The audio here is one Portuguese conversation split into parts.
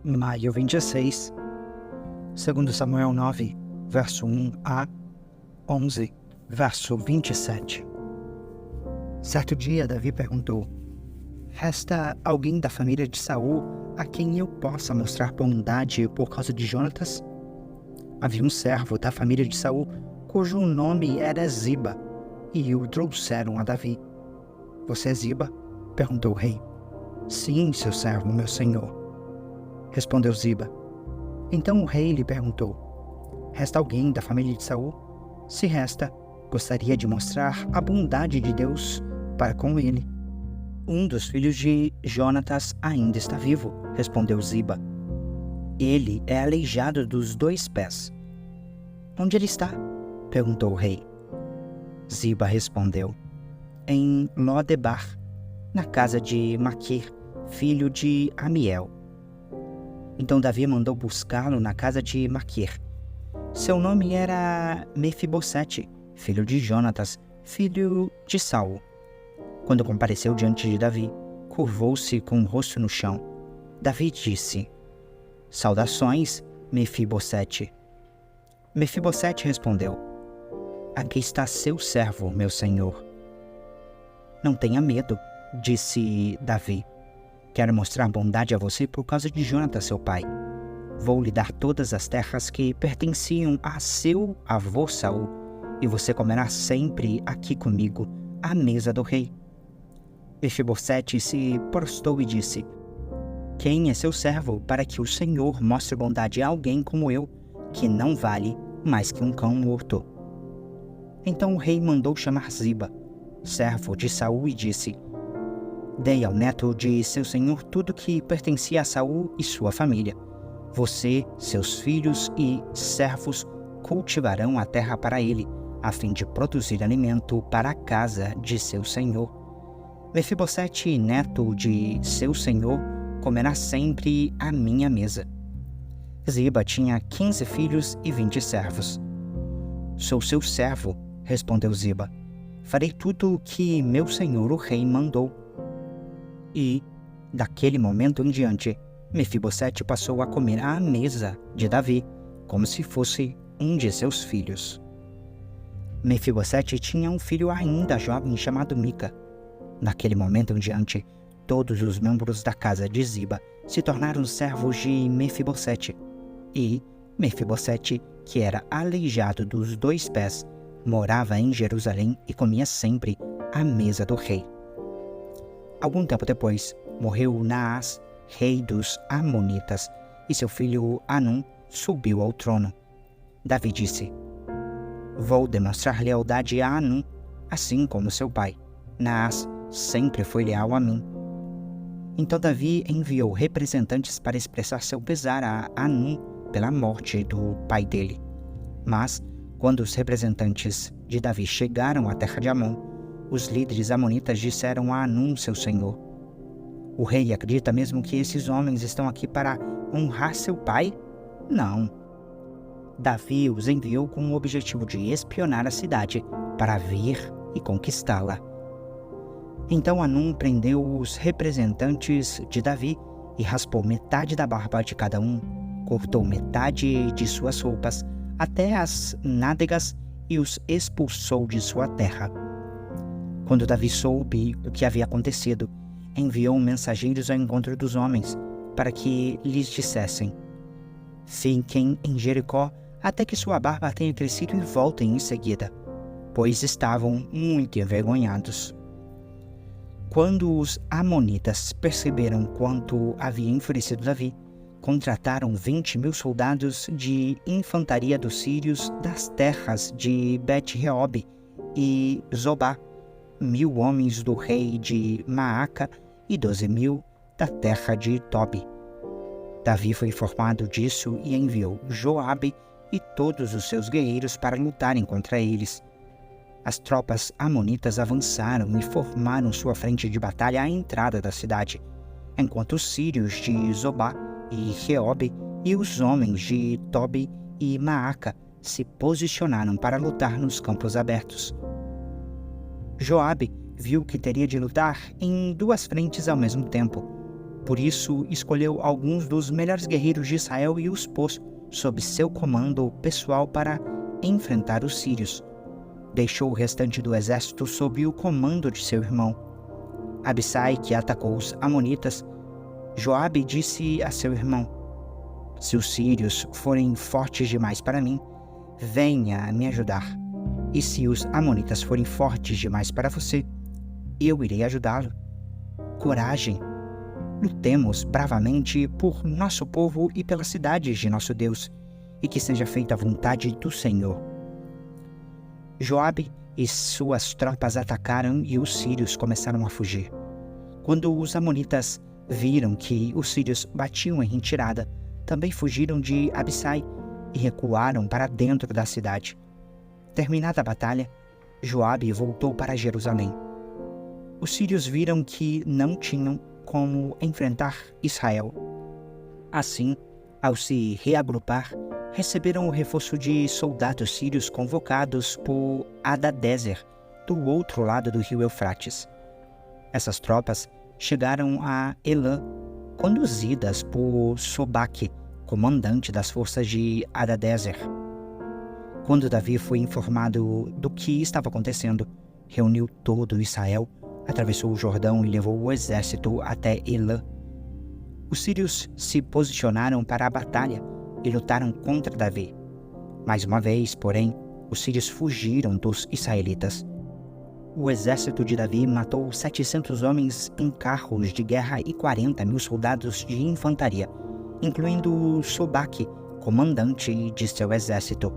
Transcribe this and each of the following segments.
Maio 26, segundo Samuel 9, verso 1 a 11, verso 27. Certo dia, Davi perguntou: resta alguém da família de Saul a quem eu possa mostrar bondade por causa de Jonatas? Havia um servo da família de Saul, cujo nome era Ziba, e o trouxeram a Davi. Você é Ziba? Perguntou o rei. Sim, seu servo, meu senhor, respondeu Ziba. Então o rei lhe perguntou: resta alguém da família de Saul? Se resta, gostaria de mostrar a bondade de Deus para com ele. Um dos filhos de Jonatas ainda está vivo, respondeu Ziba. Ele é aleijado dos 2 pés. Onde ele está? Perguntou o rei. Ziba respondeu: em Lodebar, na casa de Maquir, filho de Amiel. Então Davi mandou buscá-lo na casa de Maquir. Seu nome era Mefibosete, filho de Jonatas, filho de Saul. Quando compareceu diante de Davi, curvou-se com o rosto no chão. Davi disse: saudações, Mefibosete. Mefibosete respondeu: aqui está seu servo, meu senhor. Não tenha medo, disse Davi. Quero mostrar bondade a você por causa de Jonatas, seu pai. Vou lhe dar todas as terras que pertenciam a seu avô Saul, e você comerá sempre aqui comigo, à mesa do rei. Mefibosete se prostrou e disse: quem é seu servo para que o Senhor mostre bondade a alguém como eu, que não vale mais que um cão morto? Então o rei mandou chamar Ziba, servo de Saul, e disse: dei ao neto de seu senhor tudo que pertencia a Saul e sua família. Você, seus filhos e servos cultivarão a terra para ele, a fim de produzir alimento para a casa de seu senhor. Mefibosete, neto de seu senhor, comerá sempre à minha mesa. Ziba tinha 15 filhos e 20 servos. Sou seu servo, respondeu Ziba. Farei tudo o que meu senhor o rei mandou. E, daquele momento em diante, Mefibosete passou a comer à mesa de Davi, como se fosse um de seus filhos. Mefibosete tinha um filho ainda jovem chamado Mica. Naquele momento em diante, todos os membros da casa de Ziba se tornaram servos de Mefibosete. E Mefibosete, que era aleijado dos 2 pés, morava em Jerusalém e comia sempre à mesa do rei. Algum tempo depois, morreu Naás, rei dos Amonitas, e seu filho Hanum subiu ao trono. Davi disse: vou demonstrar lealdade a Hanum, assim como seu pai. Naás sempre foi leal a mim. Então Davi enviou representantes para expressar seu pesar a Hanum pela morte do pai dele. Mas, quando os representantes de Davi chegaram à terra de Amon, os líderes amonitas disseram a Hanum, seu senhor: o rei acredita mesmo que esses homens estão aqui para honrar seu pai? Não. Davi os enviou com o objetivo de espionar a cidade para vir e conquistá-la. Então Hanum prendeu os representantes de Davi e raspou metade da barba de cada um, cortou metade de suas roupas até as nádegas e os expulsou de sua terra. Quando Davi soube o que havia acontecido, enviou mensageiros ao encontro dos homens para que lhes dissessem: fiquem em Jericó até que sua barba tenha crescido e voltem em seguida, pois estavam muito envergonhados. Quando os amonitas perceberam quanto havia enfurecido Davi, contrataram 20.000 soldados de infantaria dos sírios das terras de Bet-Reob e Zobá, 1.000 homens do rei de Maaca e 12.000 da terra de Tobi. Davi foi informado disso e enviou Joabe e todos os seus guerreiros para lutarem contra eles. As tropas amonitas avançaram e formaram sua frente de batalha à entrada da cidade, enquanto os sírios de Zobá e Reob e os homens de Tobi e Maaca se posicionaram para lutar nos campos abertos. Joabe viu que teria de lutar em 2 frentes ao mesmo tempo. Por isso, escolheu alguns dos melhores guerreiros de Israel e os pôs sob seu comando pessoal para enfrentar os sírios. Deixou o restante do exército sob o comando de seu irmão Abissai, que atacou os amonitas. Joabe disse a seu irmão: se os sírios forem fortes demais para mim, venha me ajudar. E se os amonitas forem fortes demais para você, eu irei ajudá-lo. Coragem! Lutemos bravamente por nosso povo e pelas cidades de nosso Deus, e que seja feita a vontade do Senhor. Joabe e suas tropas atacaram e os sírios começaram a fugir. Quando os amonitas viram que os sírios batiam em retirada, também fugiram de Abissai e recuaram para dentro da cidade. Terminada a batalha, Joabe voltou para Jerusalém. Os sírios viram que não tinham como enfrentar Israel. Assim, ao se reagrupar, receberam o reforço de soldados sírios convocados por Hadadezer, do outro lado do rio Eufrates. Essas tropas chegaram a Elã, conduzidas por Sobaque, comandante das forças de Hadadezer. Quando Davi foi informado do que estava acontecendo, reuniu todo Israel, atravessou o Jordão e levou o exército até Elã. Os sírios se posicionaram para a batalha e lutaram contra Davi. Mais uma vez, porém, os sírios fugiram dos israelitas. O exército de Davi matou 700 homens em carros de guerra e 40.000 soldados de infantaria, incluindo Sobaque, comandante de seu exército.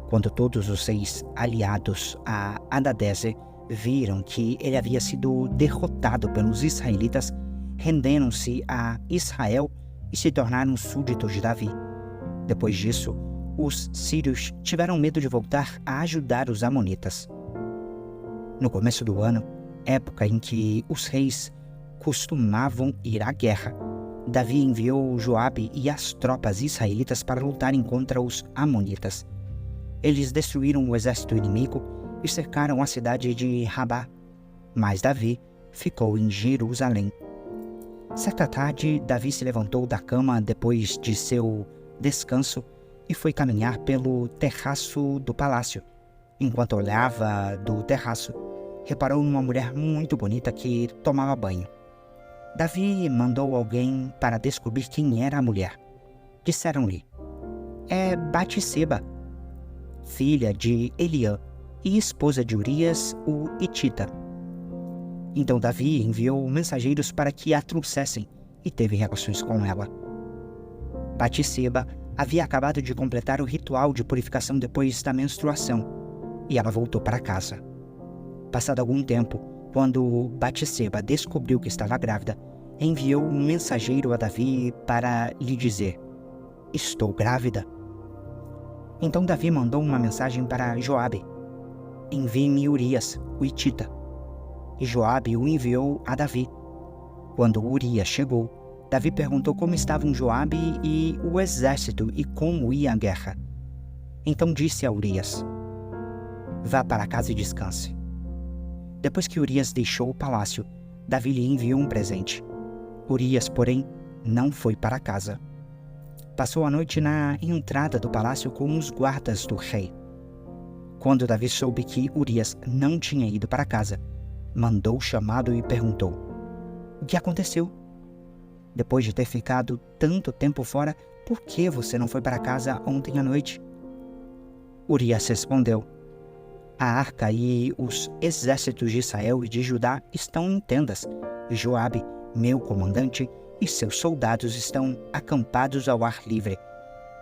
Quando todos os 6 aliados a Hadadezer viram que ele havia sido derrotado pelos israelitas, renderam-se a Israel e se tornaram súditos de Davi. Depois disso, os sírios tiveram medo de voltar a ajudar os amonitas. No começo do ano, época em que os reis costumavam ir à guerra, Davi enviou Joabe e as tropas israelitas para lutarem contra os amonitas. Eles destruíram o exército inimigo e cercaram a cidade de Rabá, mas Davi ficou em Jerusalém. Certa tarde, Davi se levantou da cama depois de seu descanso e foi caminhar pelo terraço do palácio. Enquanto olhava do terraço, reparou numa mulher muito bonita que tomava banho. Davi mandou alguém para descobrir quem era a mulher. Disseram-lhe: é Batseba, filha de Eliã e esposa de Urias, o Hitita. Então Davi enviou mensageiros para que a trouxessem e teve relações com ela. Batseba havia acabado de completar o ritual de purificação depois da menstruação, e ela voltou para casa. Passado algum tempo, quando Batseba descobriu que estava grávida, enviou um mensageiro a Davi para lhe dizer: estou grávida. Então Davi mandou uma mensagem para Joabe: envie-me Urias, o Hitita. E Joabe o enviou a Davi. Quando Urias chegou, Davi perguntou como estavam Joabe e o exército e como ia a guerra. Então disse a Urias: vá para casa e descanse. Depois que Urias deixou o palácio, Davi lhe enviou um presente. Urias, porém, não foi para casa. Passou a noite na entrada do palácio com os guardas do rei. Quando Davi soube que Urias não tinha ido para casa, mandou chamá-lo e perguntou: o que aconteceu? Depois de ter ficado tanto tempo fora, por que você não foi para casa ontem à noite? Urias respondeu: a arca e os exércitos de Israel e de Judá estão em tendas. Joabe, meu comandante, e seus soldados estão acampados ao ar livre.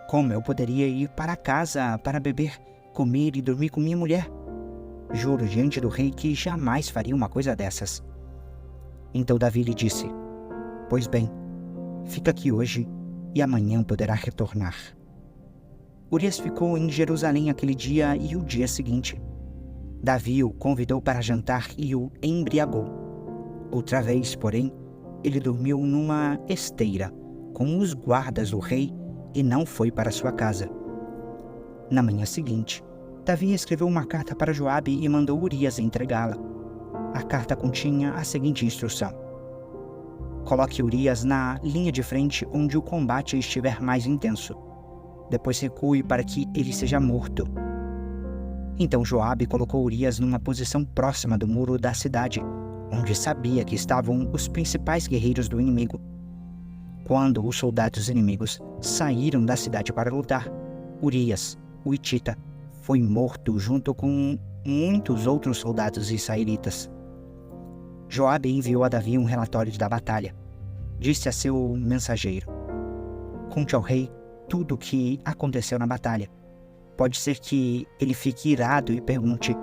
Como eu poderia ir para casa para beber, comer e dormir com minha mulher? Juro diante do rei que jamais faria uma coisa dessas. Então Davi lhe disse: pois bem, fica aqui hoje e amanhã poderá retornar. Urias ficou em Jerusalém aquele dia e o dia seguinte. Davi o convidou para jantar e o embriagou. Outra vez, porém, ele dormiu numa esteira com os guardas do rei e não foi para sua casa. Na manhã seguinte, Davi escreveu uma carta para Joabe e mandou Urias entregá-la. A carta continha a seguinte instrução: Coloque Urias na linha de frente onde o combate estiver mais intenso. Depois recue para que ele seja morto. Então Joabe colocou Urias numa posição próxima do muro da cidade, onde sabia que estavam os principais guerreiros do inimigo. Quando os soldados inimigos saíram da cidade para lutar, Urias, o hitita, foi morto junto com muitos outros soldados israelitas. Joabe enviou a Davi um relatório da batalha. Disse a seu mensageiro: conte ao rei tudo o que aconteceu na batalha. Pode ser que ele fique irado e pergunte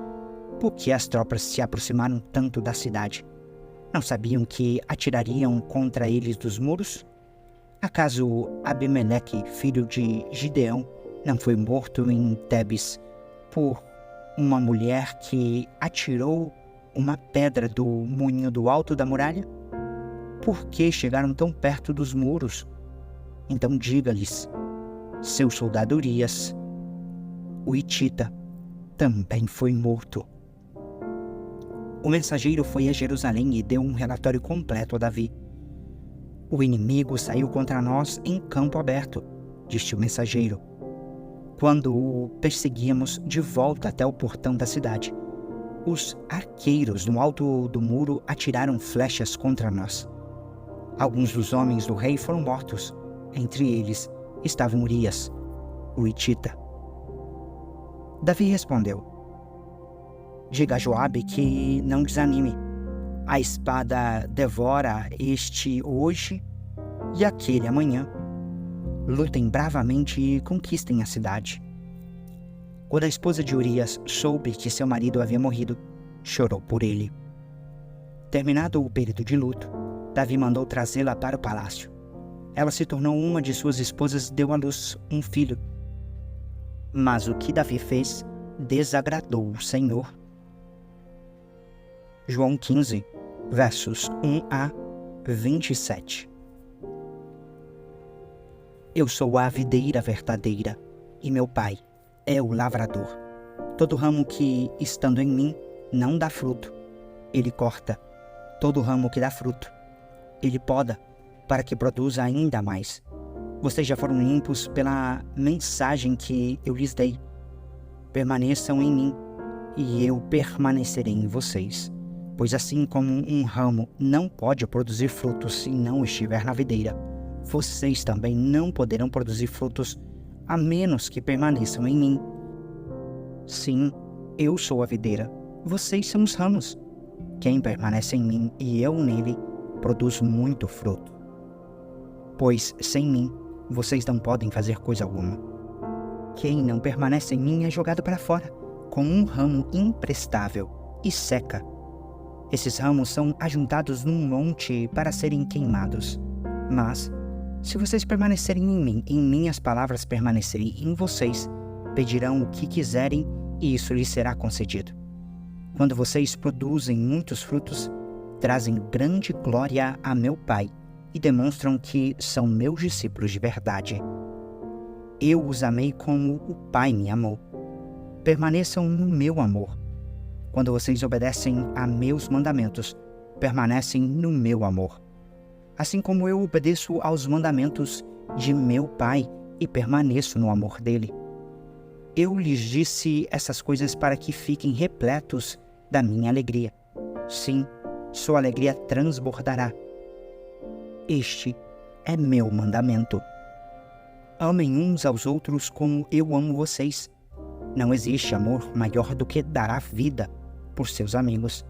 por que as tropas se aproximaram tanto da cidade. Não sabiam que atirariam contra eles dos muros? Acaso Abimeleque, filho de Gideão, não foi morto em Tebes por uma mulher que atirou uma pedra do moinho do alto da muralha? Por que chegaram tão perto dos muros? Então diga-lhes: seu soldado Urias, o hitita, também foi morto. O mensageiro foi a Jerusalém e deu um relatório completo a Davi. O inimigo saiu contra nós em campo aberto, disse o mensageiro, quando o perseguíamos de volta até o portão da cidade. Os arqueiros no alto do muro atiraram flechas contra nós. Alguns dos homens do rei foram mortos. Entre eles estavam Urias, o hitita. Davi respondeu: diga a Joabe que não desanime. A espada devora este hoje e aquele amanhã. Lutem bravamente e conquistem a cidade. Quando a esposa de Urias soube que seu marido havia morrido, chorou por ele. Terminado o período de luto, Davi mandou trazê-la para o palácio. Ela se tornou uma de suas esposas e deu à luz um filho. Mas o que Davi fez desagradou o Senhor. João 15, versos 1 a 27. Eu sou a videira verdadeira, e meu pai é o lavrador. Todo ramo que, estando em mim, não dá fruto, ele corta. Todo ramo que dá fruto, ele poda, para que produza ainda mais. Vocês já foram limpos pela mensagem que eu lhes dei. Permaneçam em mim, e eu permanecerei em vocês. Pois assim como um ramo não pode produzir frutos se não estiver na videira, vocês também não poderão produzir frutos a menos que permaneçam em mim. Sim, eu sou a videira, vocês são os ramos. Quem permanece em mim e eu nele, produz muito fruto. Pois sem mim, vocês não podem fazer coisa alguma. Quem não permanece em mim é jogado para fora, como um ramo imprestável, e seca. Esses ramos são ajuntados num monte para serem queimados. Mas, se vocês permanecerem em mim e minhas palavras permanecerem em vocês, pedirão o que quiserem e isso lhes será concedido. Quando vocês produzem muitos frutos, trazem grande glória a meu Pai e demonstram que são meus discípulos de verdade. Eu os amei como o Pai me amou. Permaneçam no meu amor. Quando vocês obedecem a meus mandamentos, permanecem no meu amor. Assim como eu obedeço aos mandamentos de meu Pai e permaneço no amor dele. Eu lhes disse essas coisas para que fiquem repletos da minha alegria. Sim, sua alegria transbordará. Este é meu mandamento. Amem uns aos outros como eu amo vocês. Não existe amor maior do que dar a vida por seus amigos.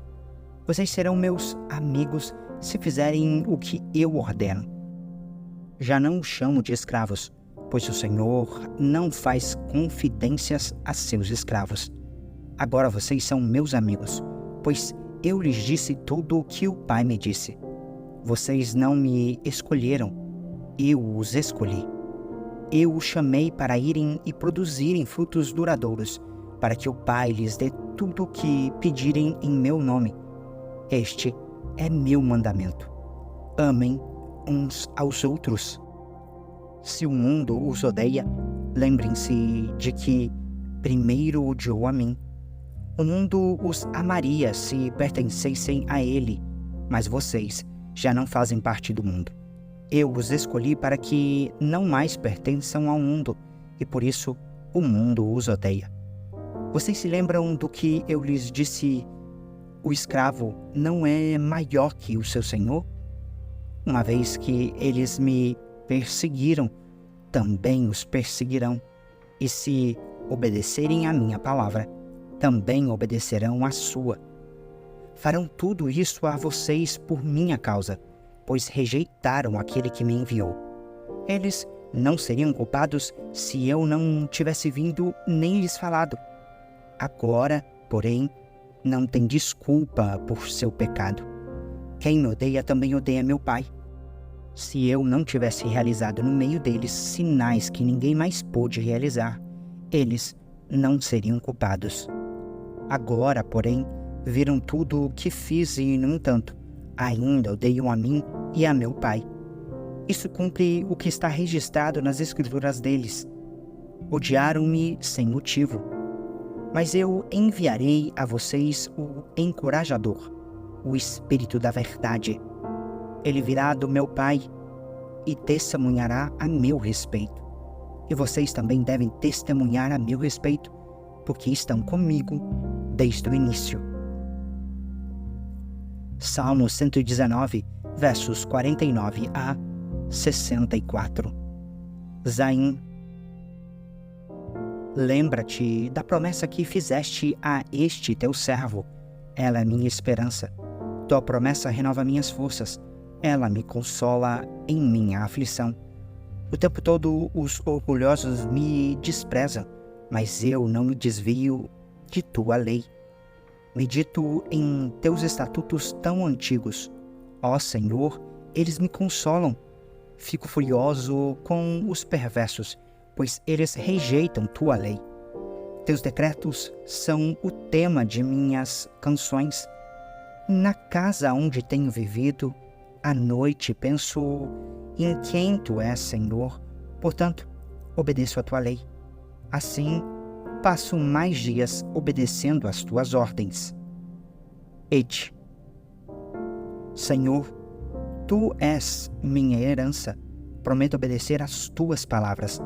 Vocês serão meus amigos se fizerem o que eu ordeno. Já não os chamo de escravos, pois o Senhor não faz confidências a seus escravos. Agora vocês são meus amigos, pois eu lhes disse tudo o que o Pai me disse. Vocês não me escolheram, eu os escolhi. Eu os chamei para irem e produzirem frutos duradouros, para que o Pai lhes dê tudo o que pedirem em meu nome. Este é meu mandamento. Amem uns aos outros. Se o mundo os odeia, lembrem-se de que primeiro odiou a mim. O mundo os amaria se pertencessem a ele, mas vocês já não fazem parte do mundo. Eu os escolhi para que não mais pertençam ao mundo, e por isso o mundo os odeia. Vocês se lembram do que eu lhes disse? O escravo não é maior que o seu senhor? Uma vez que eles me perseguiram, também os perseguirão. E se obedecerem à minha palavra, também obedecerão à sua. Farão tudo isso a vocês por minha causa, pois rejeitaram aquele que me enviou. Eles não seriam culpados se eu não tivesse vindo nem lhes falado. Agora, porém, não tem desculpa por seu pecado. Quem me odeia também odeia meu Pai. Se eu não tivesse realizado no meio deles sinais que ninguém mais pôde realizar, eles não seriam culpados. Agora, porém, viram tudo o que fiz e, no entanto, ainda odeiam a mim e a meu Pai. Isso cumpre o que está registrado nas Escrituras deles. Odiaram-me sem motivo. Mas eu enviarei a vocês o encorajador, o Espírito da Verdade. Ele virá do meu Pai e testemunhará a meu respeito. E vocês também devem testemunhar a meu respeito, porque estão comigo desde o início. Salmo 119, versos 49 a 64. Zaim. Lembra-te da promessa que fizeste a este teu servo. Ela é minha esperança. Tua promessa renova minhas forças. Ela me consola em minha aflição. O tempo todo os orgulhosos me desprezam, mas eu não me desvio de tua lei. Medito em teus estatutos tão antigos. Ó Senhor, eles me consolam. Fico furioso com os perversos, pois eles rejeitam tua lei. Teus decretos são o tema de minhas canções. Na casa onde tenho vivido, à noite penso em quem tu és, Senhor. Portanto, obedeço a tua lei. Assim, passo mais dias obedecendo às tuas ordens. Ede. Senhor, tu és minha herança. Prometo obedecer às tuas palavras.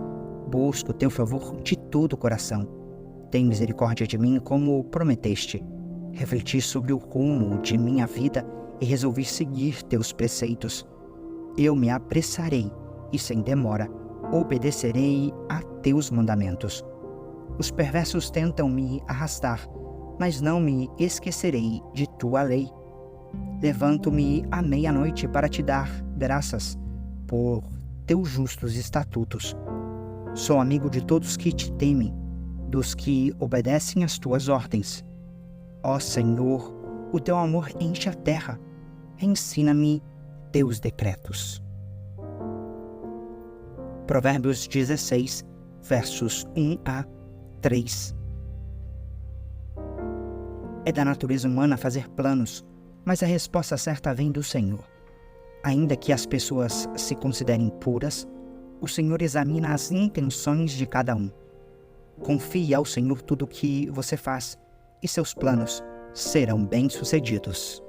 Busco teu favor de todo o coração. Tem misericórdia de mim como prometeste. Refleti sobre o rumo de minha vida e resolvi seguir teus preceitos. Eu me apressarei e, sem demora, obedecerei a teus mandamentos. Os perversos tentam me arrastar, mas não me esquecerei de tua lei. Levanto-me à meia-noite para te dar graças por teus justos estatutos. Sou amigo de todos que te temem, dos que obedecem às tuas ordens. Ó Senhor, o teu amor enche a terra. Ensina-me teus decretos. Provérbios 16, versos 1 a 3. É da natureza humana fazer planos, mas a resposta certa vem do Senhor. Ainda que as pessoas se considerem puras, o Senhor examina as intenções de cada um. Confie ao Senhor tudo o que você faz, e seus planos serão bem-sucedidos.